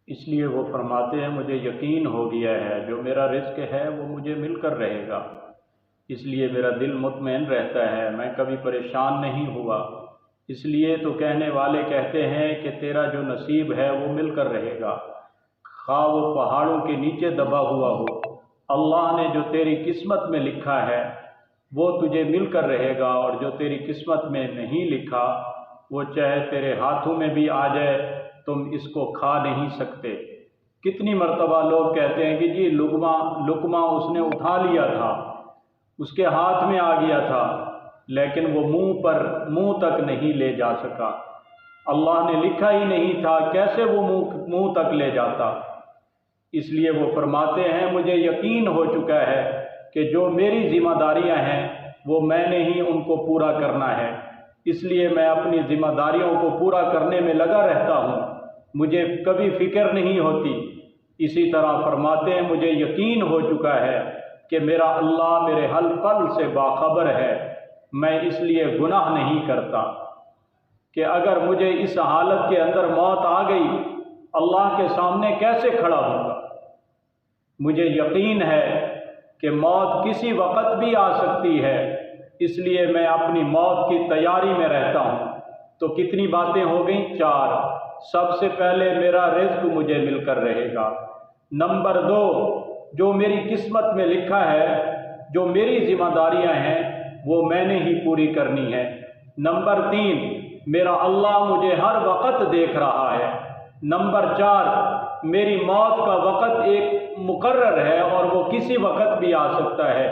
اس لیے وہ فرماتے ہیں مجھے یقین ہو گیا ہے جو میرا رزق ہے وہ مجھے مل کر رہے گا، اس لیے میرا دل مطمئن رہتا ہے، میں کبھی پریشان نہیں ہوا۔ اس لیے تو کہنے والے کہتے ہیں کہ تیرا جو نصیب ہے وہ مل کر رہے گا، خواہ وہ پہاڑوں کے نیچے دبا ہوا ہو۔ اللہ نے جو تیری قسمت میں لکھا ہے وہ تجھے مل کر رہے گا، اور جو تیری قسمت میں نہیں لکھا وہ چاہے تیرے ہاتھوں میں بھی آ جائے تم اس کو کھا نہیں سکتے۔ کتنی مرتبہ لوگ کہتے ہیں کہ جی لقمہ اس نے اٹھا لیا تھا، اس کے ہاتھ میں آ گیا تھا، لیکن وہ منہ تک نہیں لے جا سکا۔ اللہ نے لکھا ہی نہیں تھا، کیسے وہ منہ تک لے جاتا؟ اس لیے وہ فرماتے ہیں مجھے یقین ہو چکا ہے کہ جو میری ذمہ داریاں ہیں وہ میں نے ہی ان کو پورا کرنا ہے، اس لیے میں اپنی ذمہ داریوں کو پورا کرنے میں لگا رہتا ہوں، مجھے کبھی فکر نہیں ہوتی۔ اسی طرح فرماتے ہیں مجھے یقین ہو چکا ہے کہ میرا اللہ میرے ہر پل سے باخبر ہے، میں اس لیے گناہ نہیں کرتا کہ اگر مجھے اس حالت کے اندر موت آ گئی اللہ کے سامنے کیسے کھڑا ہوں گا؟ مجھے یقین ہے کہ موت کسی وقت بھی آ سکتی ہے، اس لیے میں اپنی موت کی تیاری میں رہتا ہوں۔ تو کتنی باتیں ہو گئیں؟ 4۔ سب سے پہلے میرا رزق مجھے مل کر رہے گا۔ نمبر 2، جو میری قسمت میں لکھا ہے، جو میری ذمہ داریاں ہیں وہ میں نے ہی پوری کرنی ہے۔ نمبر 3، میرا اللہ مجھے ہر وقت دیکھ رہا ہے۔ نمبر 4، میری موت کا وقت ایک مقرر ہے اور وہ کسی وقت بھی آ سکتا ہے۔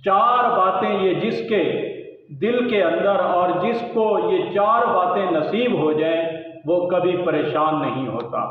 4 باتیں یہ جس کے دل کے اندر اور جس کو یہ 4 باتیں نصیب ہو جائیں وہ کبھی پریشان نہیں ہوتا۔